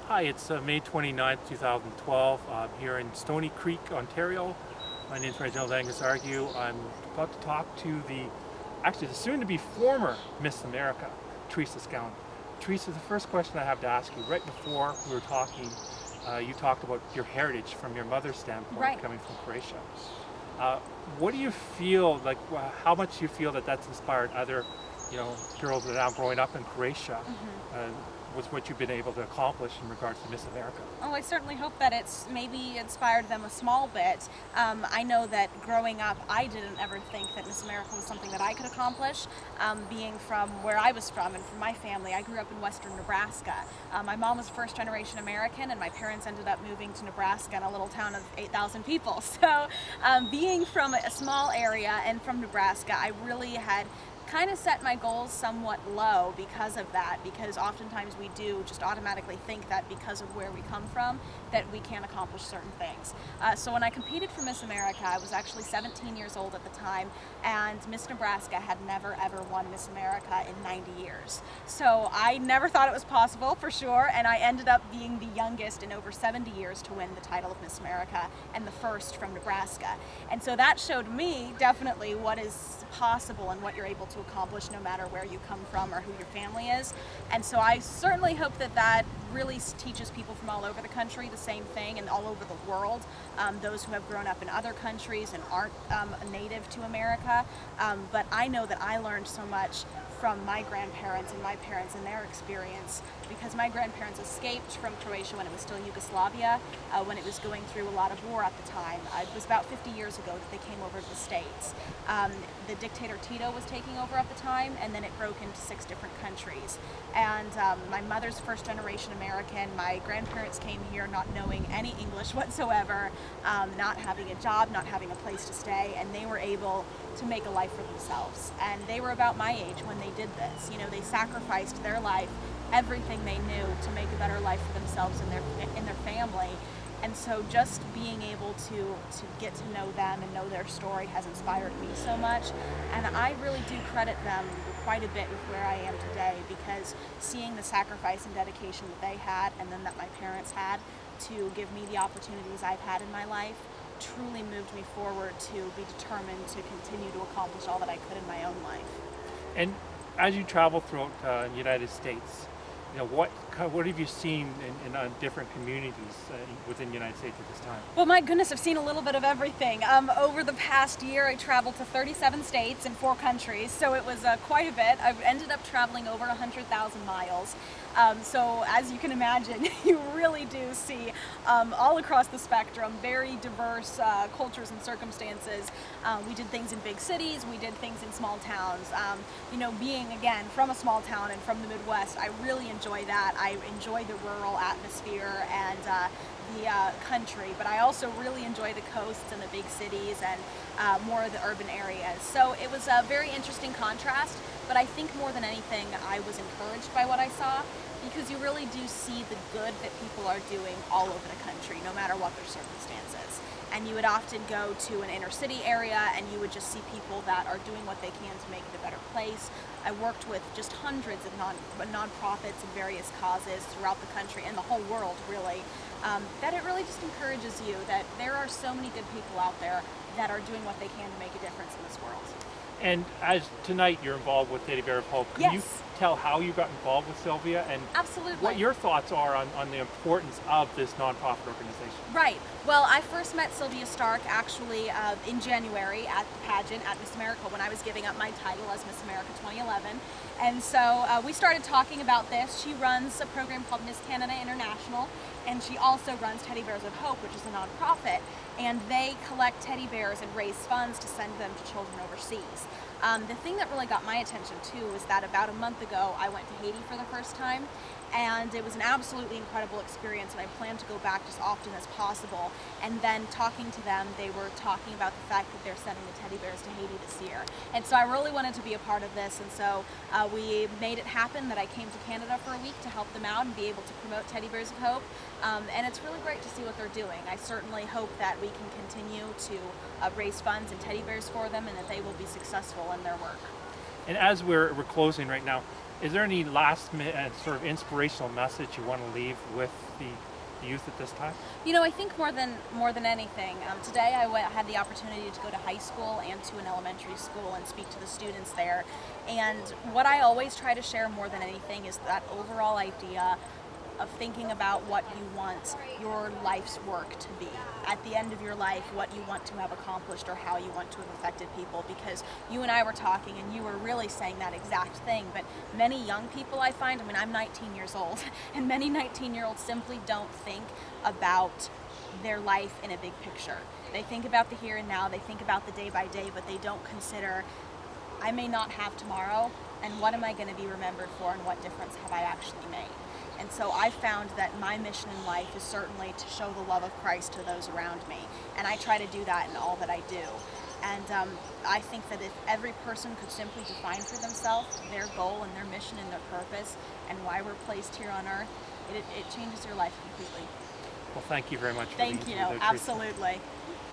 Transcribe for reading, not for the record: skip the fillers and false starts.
Hi, it's May 29th, 2012. I'm here in Stoney Creek, Ontario. My name is Reginald Angus Argue. I'm about to talk to the soon-to-be former Miss America, Teresa Scanlan. Teresa, the first question I have to ask you, right before we were talking, you talked about your heritage from your mother's standpoint, Right. coming from Croatia. Uh, what do you feel, how much do you feel that that's inspired other, girls that are now growing up in Croatia, uh, with what you've been able to accomplish in regards to Miss America? Oh, I certainly hope that it's maybe inspired them a small bit. I know that growing up, I didn't ever think that Miss America was something that I could accomplish. Being from where I was from and from my family, I grew up in western Nebraska. My mom was first generation American, and my parents ended up moving to Nebraska in a little town of 8,000 people. So, being from a small area and from Nebraska, I really had kind of set my goals somewhat low because of that, because oftentimes we do just automatically think that because of where we come from that we can't accomplish certain things. So when I competed for Miss America, I was actually 17 years old at the time, and Miss Nebraska had never ever won Miss America in 90 years. So I never thought it was possible, for sure, and I ended up being the youngest in over 70 years to win the title of Miss America, and the first from Nebraska. And so that showed me definitely what is possible and what you're able to accomplish no matter where you come from or who your family is. And so I certainly hope that that really teaches people from all over the country the same thing, and all over the world, those who have grown up in other countries and aren't native to America. But I know that I learned so much from my grandparents and my parents and their experience, because my grandparents escaped from Croatia when it was still Yugoslavia, when it was going through a lot of war at the time. It was about 50 years ago that they came over to the States. The dictator Tito was taking over at the time, and then it broke into 6 different countries. And my mother's first generation American. My grandparents came here not knowing any English whatsoever, not having a job, not having a place to stay, and they were able to make a life for themselves. And they were about my age when they did this. You know, they sacrificed their life, everything they knew, to make a better life for themselves and their family. And so just being able to get to know them and know their story has inspired me so much. And I really do credit them quite a bit with where I am today, because seeing the sacrifice and dedication that they had, and then that my parents had, to give me the opportunities I've had in my life, truly moved me forward to be determined to continue to accomplish all that I could in my own life. And as you travel throughout the United States, what have you seen in different communities within the United States at this time? Well, my goodness, I've seen a little bit of everything. Over the past year, I traveled to 37 states and 4 countries, so it was quite a bit. I've ended up traveling over 100,000 miles. So as you can imagine, you really do see all across the spectrum very diverse cultures and circumstances. We did things in big cities, we did things in small towns. Being, again, from a small town and from the Midwest, I really enjoy that. I enjoy the rural atmosphere and the country, but I also really enjoy the coasts and the big cities and more of the urban areas. So it was a very interesting contrast, but I think more than anything I was encouraged by what I saw, because you really do see the good that people are doing all over the country, no matter what their circumstances. And you would often go to an inner city area and you would just see people that are doing what they can to make it a better place. I worked with just hundreds of nonprofits and various causes throughout the country and the whole world, really, that it really just encourages you that there are so many good people out there that are doing what they can to make a difference in this world. And as tonight you're involved with Teddy Bear of Hope, can you Yes. tell how you got involved with Sylvia and Absolutely. what your thoughts are on the importance of this nonprofit organization? Right. Well, I first met Sylvia Stark actually in January at the pageant at Miss America, when I was giving up my title as Miss America 2011. And so we started talking about this. She runs a program called Miss Canada International, and she also runs Teddy Bears of Hope, which is a nonprofit, and they collect teddy bears and raise funds to send them to children overseas. The thing that really got my attention too was that about a month ago I went to Haiti for the first time, and it was an absolutely incredible experience, and I plan to go back as often as possible. And then talking to them, they were talking about the fact that they're sending the teddy bears to Haiti this year. And so I really wanted to be a part of this, and so we made it happen that I came to Canada for a week to help them out and be able to promote Teddy Bears of Hope. And it's really great to see what they're doing. I certainly hope that we can continue to raise funds and teddy bears for them, and that they will be successful in their work. And as we're closing right now, Is there any sort of inspirational message you want to leave with the youth at this time? You know, I think more than anything, today I had the opportunity to go to high school and to an elementary school and speak to the students there. And what I always try to share more than anything is that overall idea of thinking about what you want your life's work to be. At the end of your life, what you want to have accomplished or how you want to have affected people. Because you and I were talking and you were really saying that exact thing, but many young people I find, I mean, I'm 19 years old, and many 19-year-olds simply don't think about their life in a big picture. They think about the here and now, they think about the day by day, but they don't consider, I may not have tomorrow, and what am I going to be remembered for, and what difference have I actually made? And so I found that my mission in life is certainly to show the love of Christ to those around me. And I try to do that in all that I do. And I think that if every person could simply define for themselves their goal and their mission and their purpose and why we're placed here on earth, it changes your life completely. Well, thank you very much for Thank the you. interview, Teresa. Absolutely.